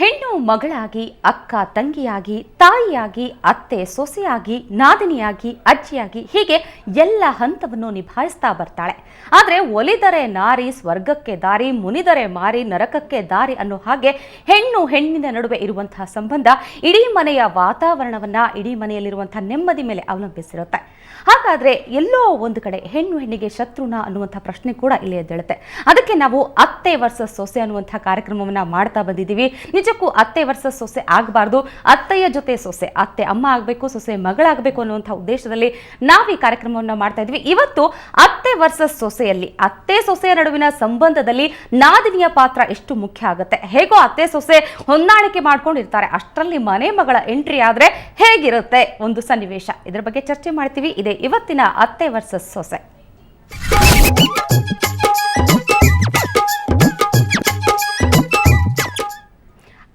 ಹೆಣ್ಣು ಮಗಳಾಗಿ, ಅಕ್ಕ ತಂಗಿಯಾಗಿ, ತಾಯಿಯಾಗಿ, ಅತ್ತೆ ಸೊಸೆಯಾಗಿ, ನಾದಿನಿಯಾಗಿ, ಅಜ್ಜಿಯಾಗಿ ಹೀಗೆ ಎಲ್ಲ ಹಂತವನ್ನು ನಿಭಾಯಿಸ್ತಾ ಬರ್ತಾಳೆ. ಆದರೆ ಒಲಿದರೆ ನಾರಿ ಸ್ವರ್ಗಕ್ಕೆ ದಾರಿ, ಮುನಿದರೆ ಮಾರಿ ನರಕಕ್ಕೆ ದಾರಿ ಅನ್ನೋ ಹಾಗೆ ಹೆಣ್ಣಿನ ನಡುವೆ ಇರುವಂತಹ ಸಂಬಂಧ ಇಡೀ ಮನೆಯ ವಾತಾವರಣವನ್ನ, ಇಡೀ ಮನೆಯಲ್ಲಿರುವಂತಹ ನೆಮ್ಮದಿ ಮೇಲೆ ಅವಲಂಬಿಸಿರುತ್ತೆ. ಹಾಗಾದ್ರೆ ಎಲ್ಲೋ ಒಂದು ಕಡೆ ಹೆಣ್ಣಿಗೆ ಶತ್ರುನ ಅನ್ನುವಂಥ ಪ್ರಶ್ನೆ ಕೂಡ ಇಲ್ಲಿ ಎದ್ದೇಳುತ್ತೆ. ಅದಕ್ಕೆ ನಾವು ಅತ್ತೆ ವರ್ಸಸ್ ಸೊಸೆ ಅನ್ನುವಂಥ ಕಾರ್ಯಕ್ರಮವನ್ನ ಮಾಡ್ತಾ ಬಂದಿದ್ದೀವಿ. ನಿಜಕ್ಕೂ ಅತ್ತೆ ವರ್ಸಸ್ ಸೊಸೆ ಆಗಬಾರ್ದು, ಅತ್ತೆಯ ಜೊತೆ ಸೊಸೆ, ಅತ್ತೆ ಅಮ್ಮ ಆಗಬೇಕು, ಸೊಸೆ ಮಗಳಾಗಬೇಕು ಅನ್ನುವಂಥ ಉದ್ದೇಶದಲ್ಲಿ ನಾವು ಈ ಕಾರ್ಯಕ್ರಮವನ್ನು ಮಾಡ್ತಾ ಇದ್ವಿ. ಇವತ್ತು ಅತ್ತೆ ವರ್ಸಸ್ ಸೊಸೆಯಲ್ಲಿ, ಅತ್ತೆ ಸೊಸೆಯ ನಡುವಿನ ಸಂಬಂಧದಲ್ಲಿ ನಾದಿನಿಯ ಪಾತ್ರ ಎಷ್ಟು ಮುಖ್ಯ ಆಗುತ್ತೆ, ಹೇಗೋ ಅತ್ತೆ ಸೊಸೆ ಹೊಂದಾಣಿಕೆ ಮಾಡ್ಕೊಂಡಿರ್ತಾರೆ, ಅಷ್ಟರಲ್ಲಿ ಮನೆ ಮಗಳ ಎಂಟ್ರಿ ಆದ್ರೆ ಹೇಗಿರುತ್ತೆ ಒಂದು ಸನ್ನಿವೇಶ, ಇದರ ಬಗ್ಗೆ ಚರ್ಚೆ ಮಾಡ್ತೀವಿ. ಇದೇ ಇವತ್ತಿನ ಅತ್ತೆ ವರ್ಸಸ್ ಸೊಸೆ.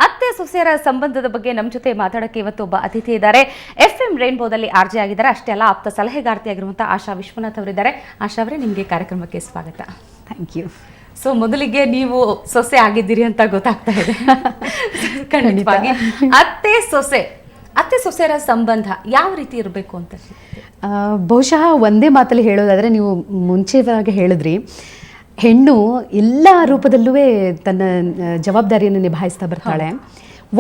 ಅತ್ತೆ ಸೊಸೆಯರ ಸಂಬಂಧದ ಬಗ್ಗೆ ನಮ್ಮ ಜೊತೆ ಮಾತಾಡೋಕ್ಕೆ ಇವತ್ತು ಒಬ್ಬ ಅತಿಥಿ ಇದ್ದಾರೆ. FM ರೈನ್ಬೋದಲ್ಲಿ ಆರ್ಜೆ ಆಗಿದ್ದಾರೆ. ಅಷ್ಟೇ ಅಲ್ಲ, ಆಪ್ತ ಸಲಹೆಗಾರ್ತಿಯಾಗಿರುವಂತಹ ಆಶಾ ವಿಶ್ವನಾಥ್ ಅವರಿದ್ದಾರೆ. ಆಶಾ ಅವರೇ, ನಿಮಗೆ ಕಾರ್ಯಕ್ರಮಕ್ಕೆ ಸ್ವಾಗತ. Thank you. ಸೊ ಮೊದಲಿಗೆ ನೀವು ಸೊಸೆ ಆಗಿದ್ದೀರಿ ಅಂತ ಗೊತ್ತಾಗ್ತಾ ಇದೆ. ಖಂಡಿತವಾಗಿ ಅತ್ತೆ ಸೊಸೆಯರ ಸಂಬಂಧ ಯಾವ ರೀತಿ ಇರಬೇಕು ಅಂತ ಬಹುಶಃ ಒಂದೇ ಮಾತಲ್ಲಿ ಹೇಳೋದಾದರೆ, ನೀವು ಮುಂಚೆವಾಗಿ ಹೇಳಿದ್ರಿ, ಹೆಣ್ಣು ಎಲ್ಲ ರೂಪದಲ್ಲೂ ತನ್ನ ಜವಾಬ್ದಾರಿಯನ್ನು ನಿಭಾಯಿಸ್ತಾ ಬರ್ತಾಳೆ.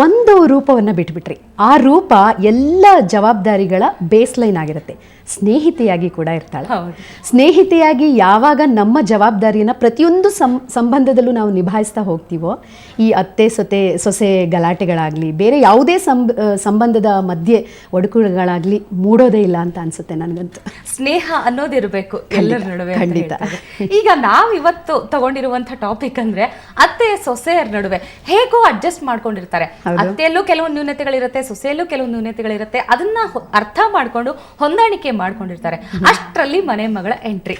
ಒಂದು ರೂಪವನ್ನು ಬಿಟ್ಬಿಟ್ರಿ, ಆ ರೂಪ ಎಲ್ಲ ಜವಾಬ್ದಾರಿಗಳ ಬೇಸ್ಲೈನ್ ಆಗಿರುತ್ತೆ. ಸ್ನೇಹಿತೆಯಾಗಿ ಕೂಡ ಇರ್ತಾಳೆ. ಸ್ನೇಹಿತೆಯಾಗಿ ಯಾವಾಗ ನಮ್ಮ ಜವಾಬ್ದಾರಿಯನ್ನು ಪ್ರತಿಯೊಂದು ಸಂಬಂಧದಲ್ಲೂ ನಾವು ನಿಭಾಯಿಸ್ತಾ ಹೋಗ್ತೀವೋ, ಈ ಅತ್ತೆ ಸೊಸೆ ಗಲಾಟೆಗಳಾಗಲಿ, ಬೇರೆ ಯಾವುದೇ ಸಂಬಂಧದ ಮಧ್ಯೆ ಒಡಕುಗಳಾಗಲಿ ಮೂಡೋದೇ ಇಲ್ಲ ಅಂತ ಅನ್ಸುತ್ತೆ ನನಗಂತೂ. ಸ್ನೇಹ ಅನ್ನೋದಿರಬೇಕು ಎಲ್ಲರ ನಡುವೆ. ಖಂಡಿತ. ಈಗ ನಾವು ಇವತ್ತು ತಗೊಂಡಿರುವಂತ ಟಾಪಿಕ್ ಅಂದ್ರೆ ಅತ್ತೆ ಸೊಸೆಯರ ನಡುವೆ ಹೇಗೋ ಅಡ್ಜಸ್ಟ್ ಮಾಡ್ಕೊಂಡಿರ್ತಾರೆ. ಅತ್ತೆಯಲ್ಲೂ ಕೆಲವು ನ್ಯೂನತೆಗಳಿರುತ್ತೆ, ಸೊಸೆಯಲ್ಲೂ ಕೆಲವು ನ್ಯೂನತೆಗಳಿರುತ್ತೆ. ಅದನ್ನ ಅರ್ಥ ಮಾಡ್ಕೊಂಡು ಹೊಂದಾಣಿಕೆ ಮಾಡ್ಕೊಂಡಿರ್ತಾರೆ. ಅಷ್ಟರಲ್ಲಿ ಮನೆ ಮಗಳ ಎಂಟ್ರಿ.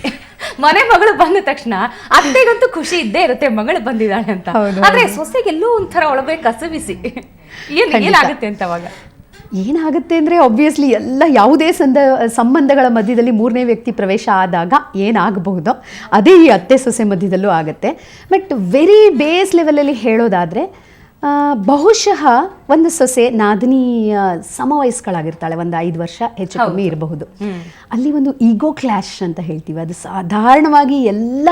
ಮನೆ ಮಗಳು ಬಂದ ತಕ್ಷಣ ಅತ್ತೆಗಂತೂ ಖುಷಿ ಇದ್ದೇ ಇರುತ್ತೆ, ಮಗಳು ಬಂದಿದ್ದಾಳೆ ಅಂತ. ಆದ್ರೆ ಸೊಸೆಗೆಲ್ಲೂ ಒಂಥರ ಒಳಗೆ ಕಸಬಿಸಿ. ಏನಾಗುತ್ತೆ ಅಂತ ಅವಾಗ ಏನಾಗುತ್ತೆ ಅಂದರೆ, ಆಬ್ವಿಯಸ್ಲಿ ಎಲ್ಲ ಯಾವುದೇ ಸಂಬಂಧಗಳ ಮಧ್ಯದಲ್ಲಿ ಮೂರನೇ ವ್ಯಕ್ತಿ ಪ್ರವೇಶ ಆದಾಗ ಏನಾಗಬಹುದೋ ಅದೇ ಈ ಅತ್ತೆ ಸೊಸೆ ಮಧ್ಯದಲ್ಲೂ ಆಗುತ್ತೆ. ಬಟ್ ವೆರಿ ಬೇಸ್ ಲೆವೆಲಲ್ಲಿ ಹೇಳೋದಾದರೆ, ಬಹುಶಃ ಒಂದು ಸೊಸೆ ನಾದಿನಿಯ ಸಮವಯಸ್ಕಳಾಗಿರ್ತಾಳೆ, ಒಂದು 5 ವರ್ಷ ಹೆಚ್ಚು ಕಮ್ಮಿ ಇರಬಹುದು. ಅಲ್ಲಿ ಒಂದು ಈಗೋ ಕ್ಲಾಶ್ ಅಂತ ಹೇಳ್ತೀವಿ, ಅದು ಸಾಧಾರಣವಾಗಿ ಎಲ್ಲ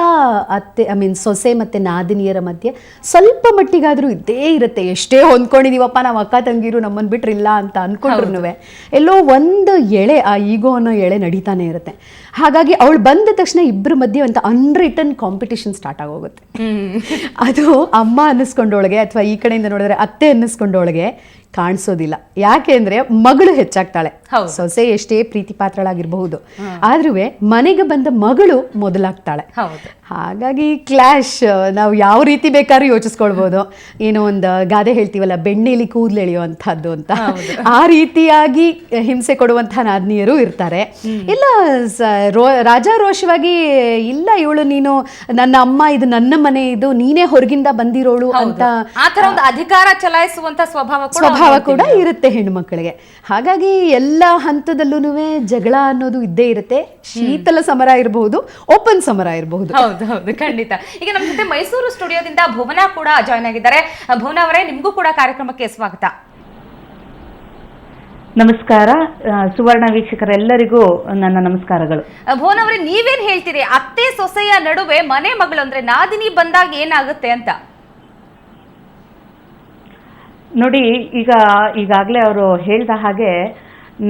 ಸೊಸೆ ಮತ್ತು ನಾದಿನಿಯರ ಮಧ್ಯೆ ಸ್ವಲ್ಪ ಮಟ್ಟಿಗಾದರೂ ಇದ್ದೇ ಇರುತ್ತೆ. ಎಷ್ಟೇ ಹೊಂದ್ಕೊಂಡಿದೀವಪ್ಪ ನಾವು ಅಕ್ಕ ತಂಗಿರು, ನಮ್ಮನ್ನು ಬಿಟ್ರಿಲ್ಲ ಅಂತ ಅಂದ್ಕೊಂಡ್ರು ಎಲ್ಲೋ ಒಂದು ಎಳೆ, ಆ ಈಗೋ ಅನ್ನೋ ಎಳೆ ನಡೀತಾನೆ ಇರುತ್ತೆ. ಹಾಗಾಗಿ ಅವಳು ಬಂದ ತಕ್ಷಣ ಇಬ್ಬರ ಮಧ್ಯೆ ಒಂದು ಅನ್ರಿಟನ್ ಕಾಂಪಿಟಿಷನ್ ಸ್ಟಾರ್ಟ್ ಆಗೋಗುತ್ತೆ. ಅದು ಅಮ್ಮ ಅನ್ನಿಸ್ಕೊಂಡೊಳಗೆ ಅಥವಾ ಈ ಕಡೆಯಿಂದ ನೋಡಿದ್ರೆ ಅತ್ತೆ ಅನ್ನಿಸ್ಕೊಂಡೊಳಗೆ ಕಾಣಿಸೋದಿಲ್ಲ. ಯಾಕೆ ಅಂದ್ರೆ ಮಗಳು ಹೆಚ್ಚಾಗ್ತಾಳೆ. ಸೊಸೆ ಎಷ್ಟೇ ಪ್ರೀತಿ ಪಾತ್ರಳಾಗಿರಬಹುದು, ಆದ್ರೂ ಮನೆಗೆ ಬಂದ ಮಗಳು ಮೊದಲಾಗ್ತಾಳೆ. ಹಾಗಾಗಿ ಕ್ಲಾಶ್ ನಾವು ಯಾವ ರೀತಿ ಬೇಕಾದ್ರೂ ಯೋಚಿಸ್ಕೊಳ್ಬಹುದು. ಏನೋ ಒಂದು ಗಾದೆ ಹೇಳ್ತೀವಲ್ಲ, ಬೆಣ್ಣೆಲಿ ಕೂದಲೆಳೆಯೋ ಅಂತಹದ್ದು ಅಂತ, ಆ ರೀತಿಯಾಗಿ ಹಿಂಸೆ ಕೊಡುವಂತಹ ನಾದಿನಿಯರು ಇರ್ತಾರೆ. ಇಲ್ಲ ರಾಜಾರೋಷವಾಗಿ, ಇಲ್ಲ ಇವಳು ನೀನು ನನ್ನ ಅಮ್ಮ, ಇದು ನನ್ನ ಮನೆ, ಇದು ನೀನೇ ಹೊರಗಿಂದ ಬಂದಿರೋಳು ಅಂತ ಅಧಿಕಾರ ಚಲಾಯಿಸುವಂತ ಸ್ವಭಾವ ಕೂಡ ಇರುತ್ತೆ ಹೆಣ್ಣು ಮಕ್ಕಳಿಗೆ. ಹಾಗಾಗಿ ಎಲ್ಲ ಹಂತದಲ್ಲೂ ಜಗಳ ಅನ್ನೋದು ಇದ್ದೇ ಇರುತ್ತೆ. ಶೀತಲ ಸಮರ ಇರಬಹುದು, ಓಪನ್ ಸಮರ ಇರಬಹುದು. ಹೌದು, ಖಂಡಿತ. ಈಗ ನಮ್ಮ ಜೊತೆ ಮೈಸೂರು ಸ್ಟುಡಿಯೋದಿಂದ ಭುವನಾ ಕೂಡ ಜಾಯ್ನ್ ಆಗಿದ್ದಾರೆ. ಭುವನಾ ಅವರೇ, ನಿಮಗೂ ಕೂಡ ಕಾರ್ಯಕ್ರಮಕ್ಕೆ ಸ್ವಾಗತ. ನಮಸ್ಕಾರ. ಸುವರ್ಣ ವೀಕ್ಷಕರೆಲ್ಲರಿಗೂ ನನ್ನ ನಮಸ್ಕಾರಗಳು. ಭುವನಾ ಅವರೇ, ನೀವೇನ್ ಹೇಳ್ತೀರಿ, ಅತ್ತೆ ಸೊಸೆಯ ನಡುವೆ ಮನೆ ಮಗಳು ಅಂದ್ರೆ ನಾದಿನಿ ಬಂದಾಗ ಏನಾಗುತ್ತೆ ಅಂತ? ನೋಡಿ, ಈಗಾಗಲೇ ಅವರು ಹೇಳ್ದ ಹಾಗೆ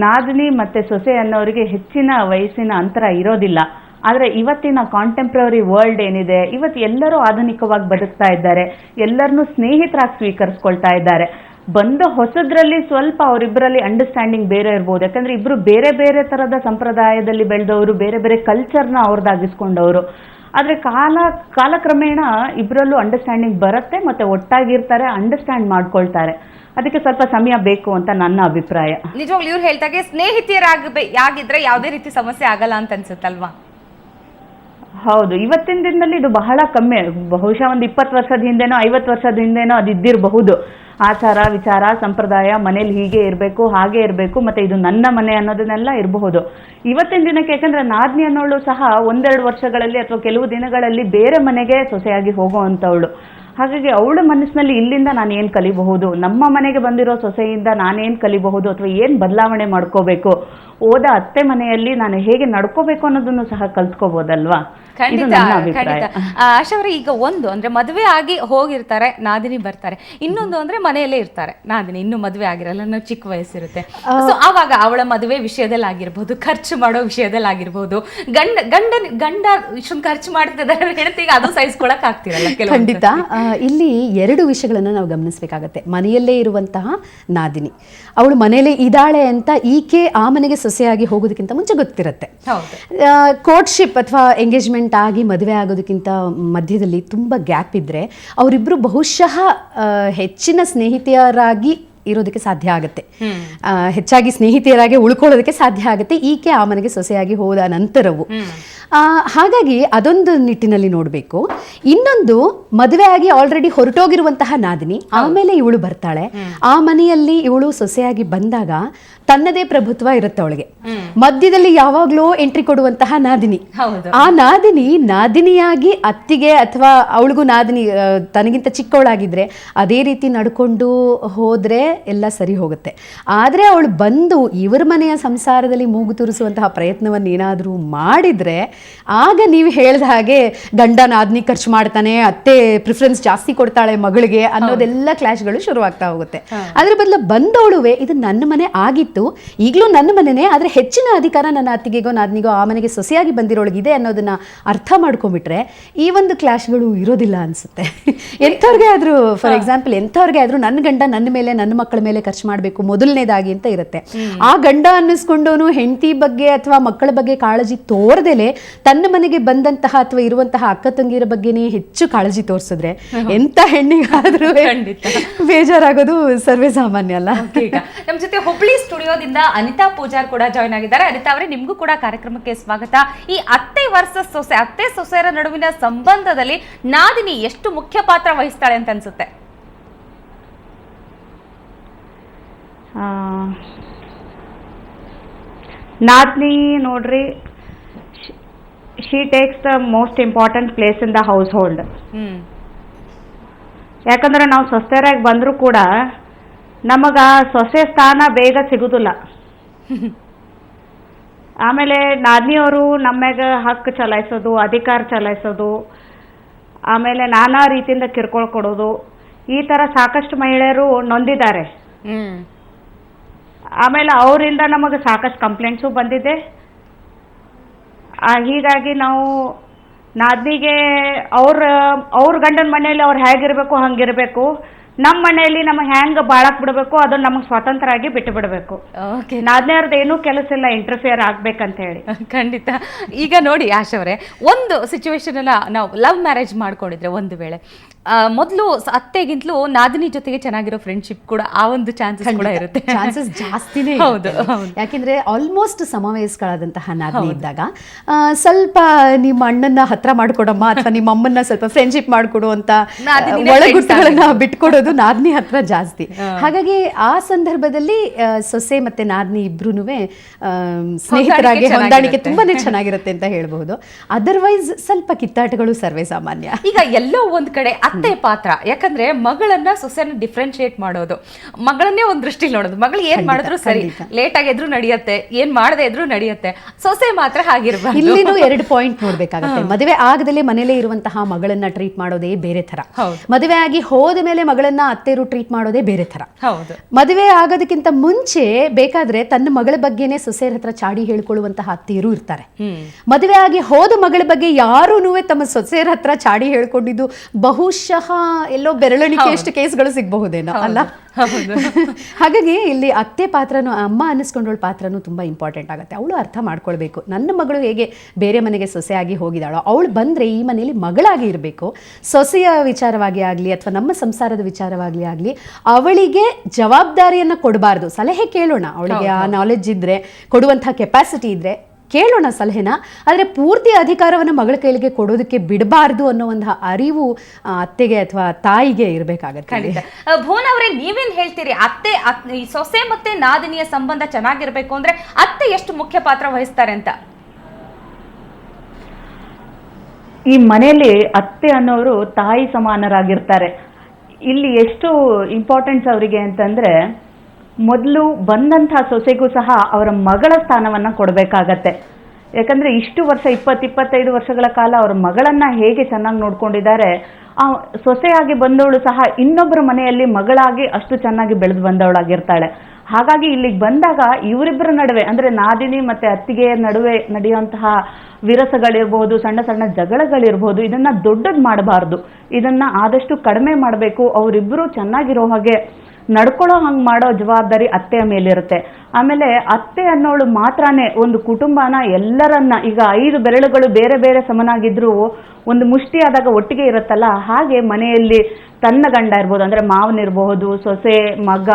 ನಾದಿನಿ ಮತ್ತೆ ಸೊಸೆ ಅನ್ನೋರಿಗೆ ಹೆಚ್ಚಿನ ವಯಸ್ಸಿನ ಅಂತರ ಇರೋದಿಲ್ಲ. ಆದರೆ ಇವತ್ತಿನ ಕಾಂಟೆಂಪ್ರರಿ ವರ್ಲ್ಡ್ ಏನಿದೆ, ಇವತ್ತು ಎಲ್ಲರೂ ಆಧುನಿಕವಾಗಿ ಬದುಕ್ತಾ ಇದ್ದಾರೆ, ಎಲ್ಲರನ್ನೂ ಸ್ನೇಹಿತರಾಗಿ ಸ್ವೀಕರಿಸ್ಕೊಳ್ತಾ ಇದ್ದಾರೆ. ಬಂದ ಹೊಸದ್ರಲ್ಲಿ ಸ್ವಲ್ಪ ಅವರಿಬ್ಬರಲ್ಲಿ ಅಂಡರ್ಸ್ಟ್ಯಾಂಡಿಂಗ್ ಬೇರೆ ಇರ್ಬೋದು. ಯಾಕಂದ್ರೆ ಇಬ್ರು ಬೇರೆ ಬೇರೆ ತರದ ಸಂಪ್ರದಾಯದಲ್ಲಿ ಬೆಳೆದವರು, ಬೇರೆ ಬೇರೆ ಕಲ್ಚರ್ನ ಅವ್ರದ್ದಾಗಿಸ್ಕೊಂಡವರು. ಆದರೆ ಕಾಲಕ್ರಮೇಣ ಇಬ್ಬರಲ್ಲೂ ಅಂಡರ್ಸ್ಟ್ಯಾಂಡಿಂಗ್ ಬರುತ್ತೆ, ಮತ್ತೆ ಒಟ್ಟಾಗಿರ್ತಾರೆ, ಅಂಡರ್ಸ್ಟ್ಯಾಂಡ್ ಮಾಡ್ಕೊಳ್ತಾರೆ. ಅದಕ್ಕೆ ಸ್ವಲ್ಪ ಸಮಯ ಬೇಕು ಅಂತ ನನ್ನ ಅಭಿಪ್ರಾಯ. ನಿಜವಾಗ್ಲೂ ಇವ್ರು ಹೇಳ್ದಾಗೆ ಸ್ನೇಹಿತೆಯರಾಗಿದ್ರೆ ಯಾವುದೇ ರೀತಿ ಸಮಸ್ಯೆ ಆಗಲ್ಲ ಅಂತ ಅನ್ಸುತ್ತಲ್ವಾ? ಹೌದು, ಇವತ್ತಿನ ದಿನದಲ್ಲಿ ಇದು ಬಹಳ ಕಮ್ಮಿ. ಬಹುಶಃ ಒಂದು 20 ವರ್ಷದ ಹಿಂದೆನೋ 50 ವರ್ಷದ ಹಿಂದೆನೋ ಅದು ಇದ್ದಿರಬಹುದು. ಆಚಾರ ವಿಚಾರ ಸಂಪ್ರದಾಯ, ಮನೇಲಿ ಹೀಗೆ ಇರಬೇಕು, ಹಾಗೆ ಇರಬೇಕು, ಮತ್ತೆ ಇದು ನನ್ನ ಮನೆ ಅನ್ನೋದನ್ನೆಲ್ಲ ಇರಬಹುದು. ಇವತ್ತಿನ ದಿನಕ್ಕೆ ಯಾಕಂದ್ರೆ ನಾದಿನಿ ಅನ್ನೋಳು ಸಹ 1-2 ವರ್ಷಗಳಲ್ಲಿ ಅಥವಾ ಕೆಲವು ದಿನಗಳಲ್ಲಿ ಬೇರೆ ಮನೆಗೆ ಸೊಸೆಯಾಗಿ ಹೋಗುವಂಥವಳು. ಹಾಗಾಗಿ ಅವಳ ಮನಸ್ಸಿನಲ್ಲಿ ಇಲ್ಲಿಂದ ನಾನು ಏನು ಕಲಿಬಹುದು, ನಮ್ಮ ಮನೆಗೆ ಬಂದಿರೋ ಸೊಸೆಯಿಂದ ನಾನೇನು ಕಲಿಬಹುದು ಅಥವಾ ಏನು ಬದಲಾವಣೆ ಮಾಡ್ಕೋಬೇಕು, ಹೋದ ಅತ್ತೆ ಮನೆಯಲ್ಲಿ ನಾನು ಹೇಗೆ ನಡ್ಕೋಬೇಕು ಅನ್ನೋದನ್ನು ಸಹ ಕಲ್ತ್ಕೋಬಹುದಲ್ವಾ. ಇದು ನನ್ನ ಅಭಿಪ್ರಾಯ. ಆಶಾ ಅವರೇ, ಈಗ ಒಂದು ಅಂದ್ರೆ ಮದುವೆ ಆಗಿ ಹೋಗಿರ್ತಾರೆ, ನಾದಿನಿ ಬರ್ತಾರೆ. ಇನ್ನೊಂದು ಅಂದ್ರೆ ಮನೆಯಲ್ಲೇ ಇರ್ತಾರೆ ನಾದಿನಿ, ಇನ್ನು ಮದುವೆ ಆಗಿರಲ್ಲ, ನಾವು ಚಿಕ್ಕ ವಯಸ್ಸಿರುತ್ತೆ. ಸೊ ಆವಾಗ ಅವಳ ಮದುವೆ ವಿಷಯದಲ್ಲಿ ಆಗಿರ್ಬೋದು, ಖರ್ಚು ಮಾಡೋ ವಿಷಯದಲ್ಲಿ ಆಗಿರ್ಬೋದು, ಗಂಡ ಇಷ್ಟೊಂದು ಖರ್ಚು ಮಾಡ್ತಿದ್ದಾರೆ ಹೆಂಡತಿಗೆ ಅದು ಸಹಿಸ್ಕೊಳಕ್ ಆಗ್ತಿರಲ್ಲ ಕೆಲವು. ಖಂಡಿತ ಇಲ್ಲಿ ಎರಡು ವಿಷಯಗಳನ್ನು ನಾವು ಗಮನಿಸಬೇಕಾಗತ್ತೆ. ಮನೆಯಲ್ಲೇ ಇರುವಂತಹ ನಾದಿನಿ, ಅವಳು ಮನೆಯಲ್ಲೇ ಇದ್ದಾಳೆ ಅಂತ ಈಕೆ ಆ ಮನೆಗೆ ಸೊಸೆಯಾಗಿ ಹೋಗೋದಕ್ಕಿಂತ ಮುಂಚೆ ಗೊತ್ತಿರುತ್ತೆ. ಕೋರ್ಟ್ಶಿಪ್ ಅಥವಾ ಎಂಗೇಜ್ಮೆಂಟ್ ಆಗಿ ಮದುವೆ ಆಗೋದಕ್ಕಿಂತ ಮಧ್ಯದಲ್ಲಿ ತುಂಬ ಗ್ಯಾಪ್ ಇದ್ದರೆ ಅವರಿಬ್ಬರು ಬಹುಶಃ ಹೆಚ್ಚಿನ ಸ್ನೇಹಿತೆಯರಾಗಿ ಇರೋದಕ್ಕೆ ಸಾಧ್ಯ ಆಗುತ್ತೆ, ಹೆಚ್ಚಾಗಿ ಸ್ನೇಹಿತೆಯರಾಗಿ ಉಳ್ಕೊಳ್ಳೋದಕ್ಕೆ ಸಾಧ್ಯ ಆಗುತ್ತೆ ಈಕೆ ಆ ಮನೆಗೆ ಸೊಸೆಯಾಗಿ ಹೋದ ನಂತರವು. ಹಾಗಾಗಿ ಅದೊಂದು ನಿಟ್ಟಿನಲ್ಲಿ ನೋಡಬೇಕು. ಇನ್ನೊಂದು, ಮದುವೆ ಆಗಿ ಆಲ್ರೆಡಿ ಹೊರಟೋಗಿರುವಂತಹ ನಾದಿನಿ ಆಮೇಲೆ ಇವಳು ಬರ್ತಾಳೆ, ಆ ಮನೆಯಲ್ಲಿ ಇವಳು ಸೊಸೆಯಾಗಿ ಬಂದಾಗ ತನ್ನದೇ ಪ್ರಭುತ್ವ ಇರುತ್ತೆ ಅವಳಿಗೆ. ಮಧ್ಯದಲ್ಲಿ ಯಾವಾಗ್ಲೂ ಎಂಟ್ರಿ ಕೊಡುವಂತಹ ನಾದಿನಿ, ಆ ನಾದಿನಿಯಾಗಿ ಅತ್ತಿಗೆ ಅಥವಾ ಅವಳಿಗೂ ನಾದಿನಿ ತನಗಿಂತ ಚಿಕ್ಕವಳಾಗಿದ್ರೆ ಅದೇ ರೀತಿ ನಡ್ಕೊಂಡು ಹೋದ್ರೆ ಎಲ್ಲ ಸರಿ ಹೋಗುತ್ತೆ. ಆದ್ರೆ ಅವಳು ಬಂದು ಇವರ ಮನೆಯ ಸಂಸಾರದಲ್ಲಿ ಮೂಗು ತೂರಿಸುವಂತಹ ಪ್ರಯತ್ನವನ್ನು ಏನಾದ್ರೂ ಮಾಡಿದ್ರೆ ಆಗ ನೀವು ಹೇಳ್ದ ಹಾಗೆ ಗಂಡ ನಾದಿನಿ ಖರ್ಚು ಮಾಡ್ತಾನೆ, ಅತ್ತೆ ಪ್ರಿಫರೆನ್ಸ್ ಜಾಸ್ತಿ ಕೊಡ್ತಾಳೆ ಮಗಳಿಗೆ ಅನ್ನೋದೆಲ್ಲ ಕ್ಲಾಶ್ಗಳು ಶುರುವಾಗ್ತಾ ಹೋಗುತ್ತೆ. ಅದ್ರ ಬದಲು ಬಂದವಳುವೆ ಇದು ನನ್ನ ಮನೆ ಆಗಿತ್ತು, ಈಗಲೂ ನನ್ನ ಮನೆನೇ, ಆದ್ರೆ ಹೆಚ್ಚಿನ ಅಧಿಕಾರ ನನ್ನ ಅತ್ತಿಗೆಗೋ ನಾದಿನಿಗೋ ಆ ಮನೆಗೆ ಸೊಸೆಯಾಗಿ ಬಂದಿರೋಳಗಿದೆ ಅನ್ನೋದನ್ನ ಅರ್ಥ ಮಾಡ್ಕೊಂಡ್ಬಿಟ್ರೆ ಈ ಒಂದು ಕ್ಲಾಶ್ಗಳು ಇರೋದಿಲ್ಲ ಅನ್ಸುತ್ತೆ. ಎಂಥವ್ರಿಗೆ ಆದ್ರೂ, ಫಾರ್ ಎಕ್ಸಾಂಪಲ್ ಎಂಥವ್ರಿಗೆ ಆದ್ರೂ ನನ್ನ ಗಂಡ ನನ್ನ ಮೇಲೆ ನನ್ನ ಮಕ್ಕಳ ಮೇಲೆ ಖರ್ಚು ಮಾಡಬೇಕು ಮೊದಲನೇದಾಗಿ ಅಂತ ಇರುತ್ತೆ. ಆ ಗಂಡ ಅನ್ನಿಸ್ಕೊಂಡವನು ಹೆಂಡತಿ ಬಗ್ಗೆ ಅಥವಾ ಮಕ್ಕಳ ಬಗ್ಗೆ ಕಾಳಜಿ ತೋರದೆಲೆ ತನ್ನ ಮನೆಗೆ ಬಂದಂತಹ ಅಥವಾ ಇರುವಂತಹ ಅಕ್ಕ ತಂಗಿಯರ ಬಗ್ಗೆನೇ ಹೆಚ್ಚು ಕಾಳಜಿ ತೋರಿಸಿದ್ರೆ ಎಂತ ಹೆಣ್ಣಿಗಾದ್ರೂ ಬೇಜಾರಾಗೋದು ಸರ್ವೇ ಸಾಮಾನ್ಯ ಅಲ್ಲ. ನಮ್ಮ ಜೊತೆ ಹುಬ್ಳಿ ಸ್ಟುಡಿಯೋದಿಂದ ಅನಿತಾ ಪೂಜಾರ್ ಕೂಡ ಜಾಯ್ನ್ ಆಗಿದ್ದಾರೆ. ಅನಿತಾ ಅವರೇ, ನಿಮ್ಗೂ ಕೂಡ ಕಾರ್ಯಕ್ರಮಕ್ಕೆ ಸ್ವಾಗತ. ಈ ಅತ್ತೆ ವರ್ಸಸ್ ಸೊಸೆ, ಅತ್ತೆ ಸೊಸೆಯರ ನಡುವಿನ ಸಂಬಂಧದಲ್ಲಿ ನಾದಿನಿ ಎಷ್ಟು ಮುಖ್ಯ ಪಾತ್ರ ವಹಿಸ್ತಾಳೆ ಅಂತ ಅನ್ಸುತ್ತೆ? ನಾದಿನಿ ನೋಡ್ರಿ, she takes the most important place in the household. ಯಾಕಂದ್ರೆ ನಾವು ಸೊಸೆಯರಾಗಿ ಬಂದರೂ ಕೂಡ ನಮಗ ಸೊಸೆ ಸ್ಥಾನ ಬೇಗ ಸಿಗುದಿಲ್ಲ. ಆಮೇಲೆ ನಾದಿನಿಯವರು ನಮ್ಮ್ಯಾಗ ಹಕ್ಕು ಚಲಾಯಿಸೋದು, ಅಧಿಕಾರ ಚಲಾಯಿಸೋದು, ಆಮೇಲೆ ನಾನಾ ರೀತಿಯಿಂದ ಕಿರ್ಕೊಳ್ ಕೊಡೋದು, ಈ ಥರ ಸಾಕಷ್ಟು ಮಹಿಳೆಯರು ನೊಂದಿದ್ದಾರೆ. ಆಮೇಲೆ ಅವರಿಂದ ನಮಗೆ ಸಾಕಷ್ಟು ಕಂಪ್ಲೇಂಟ್ಸು ಬಂದಿದೆ. ಹೀಗಾಗಿ ನಾವು ನಾದಿನಿಗೆ ಅವ್ರ ಗಂಡನ ಮನೆಯಲ್ಲಿ ಅವ್ರು ಹೇಗಿರಬೇಕು ಹಂಗಿರಬೇಕು, ನಮ್ಮ ಮನೆಯಲ್ಲಿ ನಮಗೆ ಹೆಂಗೆ ಬಾಳಕ್ ಬಿಡಬೇಕು ಅದನ್ನ ನಮಗೆ ಸ್ವತಂತ್ರ ಆಗಿ ಬಿಟ್ಟು ಬಿಡಬೇಕು. ನಾದಿನಿಯರ್ದು ಏನೂ ಕೆಲಸ ಇಲ್ಲ ಇಂಟರ್ಫಿಯರ್ ಆಗ್ಬೇಕಂತ ಹೇಳಿ. ಖಂಡಿತ. ಈಗ ನೋಡಿ ಆಶಾ ಅವರೇ, ಒಂದು ಸಿಚುವೇಶನ್ ಎಲ್ಲ ನಾವು ಲವ್ ಮ್ಯಾರೇಜ್ ಮಾಡ್ಕೊಂಡಿದ್ರೆ ಒಂದು ವೇಳೆ ಮೊದಲು ಅತ್ತೆಗಿಂತಲೂ ನಾದಿನಿ ಜೊತೆಗೆ ಚೆನ್ನಾಗಿರೋ ಫ್ರೆಂಡ್ಶಿಪ್ ಕೂಡ ಆ ಒಂದು ಚಾನ್ಸಸ್ ಕೂಡ ಇರುತ್ತೆ. ಚಾನ್ಸಸ್ ಜಾಸ್ತಿನೇ. ಹೌದು. ಯಾಕೆಂದ್ರೆ ಆಲ್ಮೋಸ್ಟ್ ಸಮವಯಸ್ಕಳಾದಂತಹ ನಾದಿನಿ ಇದ್ದಾಗ ಸ್ವಲ್ಪ ನಿಮ್ಮ ಅಣ್ಣನ ಹತ್ರ ಮಾಡ್ಕೊಡಮ್ಮ ಅಥವಾ ನಿಮ್ಮ ಅಮ್ಮನ್ನ ಸ್ವಲ್ಪ ಫ್ರೆಂಡ್ಶಿಪ್ ಮಾಡ್ಕೊಡು ಅಂತ ಒಳಗುಟ್ಟುಗಳನ್ನ ಬಿಟ್ಕೊಡೋದು ನಾದಿನಿ ಹತ್ರ ಜಾಸ್ತಿ. ಹಾಗಾಗಿ ಆ ಸಂದರ್ಭದಲ್ಲಿ ಸೊಸೆ ಮತ್ತೆ ನಾದಿನಿ ಇಬ್ರುನುವೆ ಸ್ನೇಹಿತರಾಗಿ ಹೊಂದಾಣಿಕೆ ತುಂಬಾನೇ ಚೆನ್ನಾಗಿರುತ್ತೆ ಅಂತ ಹೇಳ್ಬಹುದು. ಅದರ್ವೈಸ್ ಸ್ವಲ್ಪ ಕಿತ್ತಾಟಗಳು ಸರ್ವೇ ಸಾಮಾನ್ಯ. ಈಗ ಎಲ್ಲೋ ಒಂದ್ ಕಡೆ ಅತ್ತೆ ಪಾತ್ರ, ಯಾಕಂದ್ರೆ ಮಗಳನ್ನ ಸೊಸೆನ ಡಿಫ್ರೆನ್ಶಿಯೇಟ್ ಮಾಡೋದು, ಮಗಳನ್ನೇ ಒಂದ್ ದೃಷ್ಟಿಲಿ ನೋಡೋದು, ಮಗಳು ಏನ್ ಮಾಡಿದ್ರು ಸರಿ, ಲೇಟ್ ಆಗಿದ್ರು ನಡೆಯುತ್ತೆ, ಏನ್ ಮಾಡದೆ ಇದ್ರು ನಡೆಯುತ್ತೆ, ಸೊಸೆ ಮಾತ್ರ ಹಾಗಿರ್ಬಾರ್ದು. ಇಲ್ಲಿನೂ 2 ಪಾಯಿಂಟ್ ನೋಡ್ಬೇಕಾಗತ್ತೆ. ಮದುವೆ ಆಗದಲ್ಲೇ ಮನೇಲೆ ಇರುವಂತಹ ಮಗಳನ್ನ ಟ್ರೀಟ್ ಮಾಡೋದೇ ಬೇರೆ ತರ, ಮದುವೆ ಆಗಿ ಹೋದ ಮೇಲೆ ಮಗಳನ್ನ ಅತ್ತೆರು ಟ್ರೀಟ್ ಮಾಡೋದೇ ಬೇರೆ ತರ. ಮದುವೆ ಆಗೋದಕ್ಕಿಂತ ಮುಂಚೆ ಬೇಕಾದ್ರೆ ತನ್ನ ಮಗಳ ಬಗ್ಗೆನೆ ಸೊಸೆಯರ ಹತ್ರ ಚಾಡಿ ಹೇಳ್ಕೊಳ್ಳುವಂತಹ ಅತ್ತೆಯರು ಇರ್ತಾರೆ. ಮದುವೆ ಆಗಿ ಹೋದ ಮಗಳ ಬಗ್ಗೆ ಯಾರೂ ತಮ್ಮ ಸೊಸೆಯರ ಹತ್ರ ಚಾಡಿ ಹೇಳ್ಕೊಂಡಿದ್ದು ಬಹುಶಃ ಎಲ್ಲೋ ಬೆರಳಿಕೆಯಷ್ಟು ಕೇಸ್ಗಳು ಸಿಗಬಹುದೇನೋ ಅಲ್ಲ. ಹಾಗಾಗಿ ಇಲ್ಲಿ ಅತ್ತೆ ಪಾತ್ರನೂ, ಅಮ್ಮ ಅನ್ನಿಸ್ಕೊಂಡವಳ ಪಾತ್ರನೂ ತುಂಬಾ ಇಂಪಾರ್ಟೆಂಟ್ ಆಗುತ್ತೆ. ಅವಳು ಅರ್ಥ ಮಾಡ್ಕೊಳ್ಬೇಕು, ನನ್ನ ಮಗಳು ಹೇಗೆ ಬೇರೆ ಮನೆಗೆ ಸೊಸೆಯಾಗಿ ಹೋಗಿದ್ದಾಳೋ ಅವಳು ಬಂದ್ರೆ ಈ ಮನೆಯಲ್ಲಿ ಮಗಳಾಗಿ ಇರಬೇಕು. ಸೊಸೆಯ ವಿಚಾರವಾಗಿ ಆಗಲಿ ಅಥವಾ ನಮ್ಮ ಸಂಸಾರದ ವಿಚಾರವಾಗ್ಲಿ ಆಗಲಿ ಅವಳಿಗೆ ಜವಾಬ್ದಾರಿಯನ್ನ ಕೊಡಬಾರ್ದು. ಸಲಹೆ ಕೇಳೋಣ, ಅವಳಿಗೆ ಆ ನಾಲೆಡ್ಜ್ ಇದ್ರೆ, ಕೊಡುವಂತಹ ಕೆಪಾಸಿಟಿ ಇದ್ರೆ ಕೇಳೋಣ ಸಲಹೆನ, ಆದರೆ ಪೂರ್ತಿ ಅಧಿಕಾರವನ್ನು ಮಗಳ ಕೈಲಿಗೆ ಕೊಡೋದಕ್ಕೆ ಬಿಡಬಾರ್ದು ಅನ್ನೋ ಒಂದು ಅರಿವು ಅತ್ತೆಗೆ ಅಥವಾ ತಾಯಿಗೆ ಇರಬೇಕಾಗತ್ತೆ. ಭುವನ್ ಅವರೇ, ನೀವೇನ್ ಹೇಳ್ತೀರಿ? ಅತ್ತೆ ಸೊಸೆ ಮತ್ತೆ ನಾದಿನಿಯ ಸಂಬಂಧ ಚೆನ್ನಾಗಿರ್ಬೇಕು ಅಂದ್ರೆ ಅತ್ತೆ ಎಷ್ಟು ಮುಖ್ಯ ಪಾತ್ರ ವಹಿಸ್ತಾರೆ ಅಂತ? ಈ ಮನೆಯಲ್ಲಿ ಅತ್ತೆ ಅನ್ನೋರು ತಾಯಿ ಸಮಾನರಾಗಿರ್ತಾರೆ. ಇಲ್ಲಿ ಎಷ್ಟು ಇಂಪಾರ್ಟೆನ್ಸ್ ಅವರಿಗೆ ಅಂತಂದ್ರೆ, ಮೊದಲು ಬಂದಂಥ ಸೊಸೆಗೂ ಸಹ ಅವರ ಮಗಳ ಸ್ಥಾನವನ್ನ ಕೊಡಬೇಕಾಗತ್ತೆ. ಯಾಕಂದ್ರೆ ಇಷ್ಟು ವರ್ಷ 20-25 ವರ್ಷಗಳ ಕಾಲ ಅವ್ರ ಮಗಳನ್ನ ಹೇಗೆ ಚೆನ್ನಾಗಿ ನೋಡ್ಕೊಂಡಿದ್ದಾರೆ, ಆ ಸೊಸೆಯಾಗಿ ಬಂದವಳು ಸಹ ಇನ್ನೊಬ್ಬರ ಮನೆಯಲ್ಲಿ ಮಗಳಾಗಿ ಅಷ್ಟು ಚೆನ್ನಾಗಿ ಬೆಳೆದು ಬಂದವಳಾಗಿರ್ತಾಳೆ. ಹಾಗಾಗಿ ಇಲ್ಲಿಗೆ ಬಂದಾಗ ಇವರಿಬ್ಬರ ನಡುವೆ ಅಂದ್ರೆ ನಾದಿನಿ ಮತ್ತೆ ಅತ್ತಿಗೆ ನಡುವೆ ನಡೆಯುವಂತಹ ವಿರಸಗಳಿರ್ಬೋದು, ಸಣ್ಣ ಸಣ್ಣ ಜಗಳಗಳಿರ್ಬೋದು, ಇದನ್ನ ದೊಡ್ಡದು ಮಾಡಬಾರ್ದು, ಇದನ್ನ ಆದಷ್ಟು ಕಡಿಮೆ ಮಾಡಬೇಕು. ಅವರಿಬ್ಬರು ಚೆನ್ನಾಗಿರೋ ಹಾಗೆ ನಡ್ಕೊಳ್ಳೋ ಹಂಗೆ ಮಾಡೋ ಜವಾಬ್ದಾರಿ ಅತ್ತೆಯ ಮೇಲಿರುತ್ತೆ. ಆಮೇಲೆ ಅತ್ತೆ ಅನ್ನೋಳು ಮಾತ್ರನೇ ಒಂದು ಕುಟುಂಬನ ಎಲ್ಲರನ್ನ, ಈಗ 5 ಬೆರಳುಗಳು ಬೇರೆ ಬೇರೆ ಸಮನಾಗಿದ್ರು ಒಂದು ಮುಷ್ಟಿ ಆದಾಗ ಒಟ್ಟಿಗೆ ಇರುತ್ತಲ್ಲ, ಹಾಗೆ ಮನೆಯಲ್ಲಿ ತನ್ನ ಗಂಡ ಇರ್ಬೋದು, ಅಂದ್ರೆ ಮಾವನಿರಬಹುದು, ಸೊಸೆ, ಮಗ,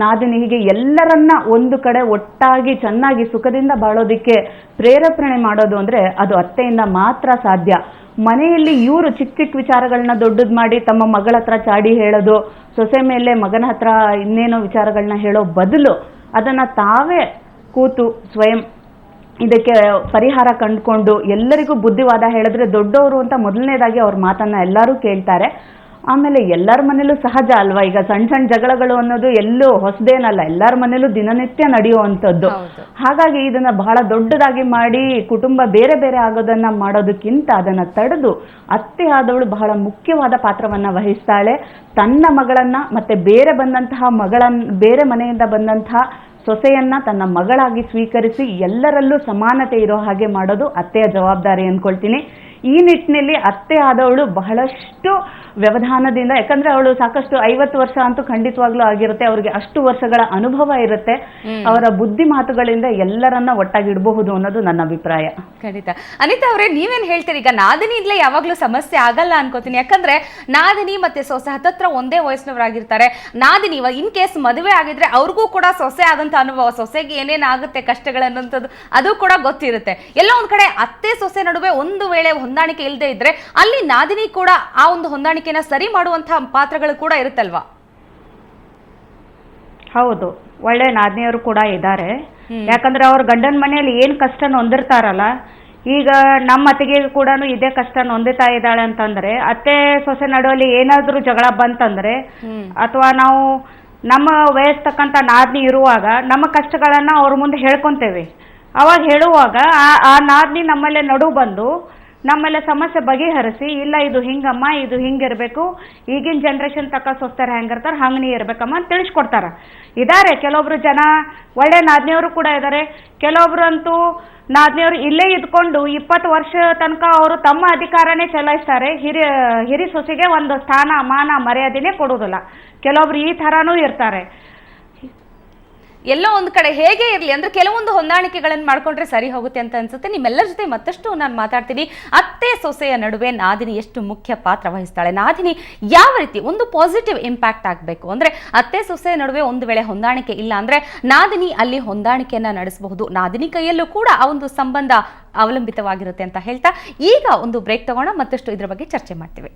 ನಾದಿನಿ, ಹೀಗೆ ಎಲ್ಲರನ್ನ ಒಂದು ಕಡೆ ಒಟ್ಟಾಗಿ ಚೆನ್ನಾಗಿ ಸುಖದಿಂದ ಬಾಳೋದಿಕ್ಕೆ ಪ್ರೇರೇಪಣೆ ಮಾಡೋದು ಅಂದ್ರೆ ಅದು ಅತ್ತೆಯಿಂದ ಮಾತ್ರ ಸಾಧ್ಯ. ಮನೆಯಲ್ಲಿ ಇವರು ಚಿಕ್ಕ ಚಿಕ್ಕ ವಿಚಾರಗಳನ್ನ ದೊಡ್ಡದು ಮಾಡಿ ತಮ್ಮ ಮಗಳ ಹತ್ರ ಚಾಡಿ ಹೇಳೋದು, ಸೊಸೆ ಮೇಲೆ ಮಗನ ಹತ್ರ ಇನ್ನೇನೋ ವಿಚಾರಗಳನ್ನ ಹೇಳೋ ಬದಲು ಅದನ್ನ ತಾವೇ ಕೂತು ಸ್ವಯಂ ಇದಕ್ಕೆ ಪರಿಹಾರ ಕಂಡುಕೊಂಡು ಎಲ್ಲರಿಗೂ ಬುದ್ಧಿವಾದ ಹೇಳಿದ್ರೆ ದೊಡ್ಡವರು ಅಂತ ಮೊದಲನೇದಾಗಿ ಅವ್ರ ಮಾತನ್ನ ಎಲ್ಲರೂ ಕೇಳ್ತಾರೆ. ಆಮೇಲೆ ಎಲ್ಲರ ಮನೇಲೂ ಸಹಜ ಅಲ್ವಾ, ಈಗ ಸಣ್ಣ ಸಣ್ಣ ಜಗಳಗಳು ಅನ್ನೋದು ಎಲ್ಲೂ ಹೊಸದೇನಲ್ಲ, ಎಲ್ಲರ ಮನೇಲೂ ದಿನನಿತ್ಯ ನಡೆಯುವಂಥದ್ದು. ಹಾಗಾಗಿ ಇದನ್ನ ಬಹಳ ದೊಡ್ಡದಾಗಿ ಮಾಡಿ ಕುಟುಂಬ ಬೇರೆ ಬೇರೆ ಆಗೋದನ್ನ ಮಾಡೋದಕ್ಕಿಂತ ಅದನ್ನ ತಡೆದು ಅತ್ತೆ ಆದವಳು ಬಹಳ ಮುಖ್ಯವಾದ ಪಾತ್ರವನ್ನ ವಹಿಸ್ತಾಳೆ. ತನ್ನ ಮಗಳನ್ನ ಮತ್ತೆ ಬೇರೆ ಮನೆಯಿಂದ ಬಂದಂತಹ ಸೊಸೆಯನ್ನ ತನ್ನ ಮಗಳಾಗಿ ಸ್ವೀಕರಿಸಿ ಎಲ್ಲರಲ್ಲೂ ಸಮಾನತೆ ಇರೋ ಹಾಗೆ ಮಾಡೋದು ಅತ್ತೆಯ ಜವಾಬ್ದಾರಿ ಅನ್ಕೊಳ್ತೀನಿ. ಈ ನಿಟ್ಟಿನಲ್ಲಿ ಅತ್ತೆ ಆದವಳು ಬಹಳಷ್ಟು ವ್ಯವಧಾನದಿಂದ, ಯಾಕಂದ್ರೆ ಅವಳು ಸಾಕಷ್ಟು 50 ವರ್ಷ ಅಂತೂ ಖಂಡಿತವಾಗ್ಲೂ ಆಗಿರುತ್ತೆ, ಅವ್ರಿಗೆ ಅಷ್ಟು ವರ್ಷಗಳ ಅನುಭವ ಇರುತ್ತೆ, ಅವರ ಬುದ್ಧಿ ಮಾತುಗಳಿಂದ ಎಲ್ಲರನ್ನ ಒಟ್ಟಾಗಿಡಬಹುದು ಅನ್ನೋದು ನನ್ನ ಅಭಿಪ್ರಾಯ. ಖಂಡಿತ. ಅನಿತಾ ಅವರೇ, ನೀವೇನ್ ಹೇಳ್ತೀರಿ? ಈಗ ನಾದಿನಿ ಇದ್ಲೇ ಯಾವಾಗ್ಲೂ ಸಮಸ್ಯೆ ಆಗಲ್ಲ ಅನ್ಕೋತೀನಿ, ಯಾಕಂದ್ರೆ ನಾದಿನಿ ಮತ್ತೆ ಸೊಸೆ ಹತ್ತತ್ರ ಒಂದೇ ವಯಸ್ಸಿನವರಾಗಿರ್ತಾರೆ. ನಾದಿನಿ ಇನ್ ಕೇಸ್ ಮದುವೆ ಆಗಿದ್ರೆ ಅವ್ರಿಗೂ ಕೂಡ ಸೊಸೆ ಆದಂತ ಅನುಭವ, ಸೊಸೆಗೆ ಏನೇನಾಗುತ್ತೆ ಕಷ್ಟಗಳನ್ನೋಂಥದ್ದು ಅದು ಕೂಡ ಗೊತ್ತಿರುತ್ತೆ. ಎಲ್ಲೋ ಒಂದ್ ಕಡೆ ಅತ್ತೆ ಸೊಸೆ ನಡುವೆ ಒಂದು ವೇಳೆ ಹೊಂದಾಣಿಕೆ ಇಲ್ಲದೆ ಇದ್ರೆ ಅಲ್ಲಿ ನಾದಿನಿ ಕೂಡ ಆ ಒಂದು ಹೊಂದಾಣಿಕೆನ ಸರಿ ಮಾಡುವಂತಹ ಪಾತ್ರಗಳು ಕೂಡ ಇರುತ್ತಲ್ವಾ? ಹೌದು, ಒಳ್ಳೆ ನಾದಿನಿಯರು ಕೂಡ ಇದ್ದಾರೆ. ಯಾಕಂದ್ರೆ ಅವ್ರ ಗಂಡನ ಮನೆಯಲ್ಲಿ ಏನ್ ಕಷ್ಟ ನೊಂದಿರ್ತಾರಲ್ಲ, ಈಗ ನಮ್ಮ ಅತ್ತಿಗೆ ಕೂಡ ಇದೇ ಕಷ್ಟ ನೊಂದಿತಾ ಇದ್ದಾಳೆ ಅಂತಂದ್ರೆ, ಅತ್ತೆ ಸೊಸೆ ನಡುವಲ್ಲಿ ಏನಾದ್ರೂ ಜಗಳ ಬಂತಂದ್ರೆ ಅಥವಾ ನಾವು ನಮ್ಮ ವಯಸ್ಸಕ್ಕಂತ ನಾದಿನಿ ಇರುವಾಗ ನಮ್ಮ ಕಷ್ಟಗಳನ್ನ ಅವ್ರ ಮುಂದೆ ಹೇಳ್ಕೊಂತೇವೆ. ಅವಾಗ ಹೇಳುವಾಗ ಆ ನಾದಿನಿ ನಮ್ಮಲ್ಲೇ ನಡು ಬಂದು ನಮ್ಮೆಲ್ಲ ಸಮಸ್ಯೆ ಬಗೆಹರಿಸಿ, ಇಲ್ಲ ಇದು ಹಿಂಗಮ್ಮ, ಇದು ಹಿಂಗಿರ್ಬೇಕು, ಈಗಿನ ಜನರೇಷನ್ ತಕ್ಕ ಸೊಸ್ತಾರೆ ಹೆಂಗಿರ್ತಾರೆ ಹಂಗ ನೀ ಇರ್ಬೇಕಮ್ಮ ಅಂತ ತಿಳಿಸ್ಕೊಡ್ತಾರ. ಇದಾರೆ ಕೆಲವೊಬ್ರು ಜನ, ಒಳ್ಳೆ ನಾದಿನಿಯವರು ಕೂಡ ಇದ್ದಾರೆ. ಕೆಲವೊಬ್ರು ಅಂತೂ ನಾದಿನಿಯವರು ಇಲ್ಲೇ ಇದ್ಕೊಂಡು 20 ವರ್ಷ ತನಕ ಅವರು ತಮ್ಮ ಅಧಿಕಾರನೇ ಚಲಾಯಿಸ್ತಾರೆ, ಹಿರಿ ಸೊಸೆಗೆ ಒಂದು ಸ್ಥಾನ ಮಾನ ಮರ್ಯಾದೆನೇ ಕೊಡುವುದಿಲ್ಲ. ಕೆಲವೊಬ್ರು ಈ ಥರನೂ ಇರ್ತಾರೆ. ಎಲ್ಲೋ ಒಂದು ಕಡೆ ಹೇಗೆ ಇರಲಿ ಅಂದ್ರೆ ಕೆಲವೊಂದು ಹೊಂದಾಣಿಕೆಗಳನ್ನು ಮಾಡ್ಕೊಂಡ್ರೆ ಸರಿ ಹೋಗುತ್ತೆ ಅಂತ ಅನ್ಸುತ್ತೆ. ನಿಮ್ಮೆಲ್ಲರ ಜೊತೆ ಮತ್ತಷ್ಟು ನಾನು ಮಾತಾಡ್ತೀನಿ. ಅತ್ತೆ ಸೊಸೆಯ ನಡುವೆ ನಾದಿನಿ ಎಷ್ಟು ಮುಖ್ಯ ಪಾತ್ರ ವಹಿಸ್ತಾಳೆ, ನಾದಿನಿ ಯಾವ ರೀತಿ ಒಂದು ಪಾಸಿಟಿವ್ ಇಂಪ್ಯಾಕ್ಟ್ ಆಗಬೇಕು ಅಂದ್ರೆ, ಅತ್ತೆ ಸೊಸೆಯ ನಡುವೆ ಒಂದು ವೇಳೆ ಹೊಂದಾಣಿಕೆ ಇಲ್ಲ ಅಂದ್ರೆ ನಾದಿನಿ ಅಲ್ಲಿ ಹೊಂದಾಣಿಕೆಯನ್ನ ನಡೆಸಬಹುದು. ನಾದಿನಿ ಕೈಯಲ್ಲೂ ಕೂಡ ಆ ಒಂದು ಸಂಬಂಧ ಅವಲಂಬಿತವಾಗಿರುತ್ತೆ ಅಂತ ಹೇಳ್ತಾ ಈಗ ಒಂದು ಬ್ರೇಕ್ ತಗೋಣ, ಮತ್ತಷ್ಟು ಇದ್ರ ಬಗ್ಗೆ ಚರ್ಚೆ ಮಾಡ್ತೀವಿ.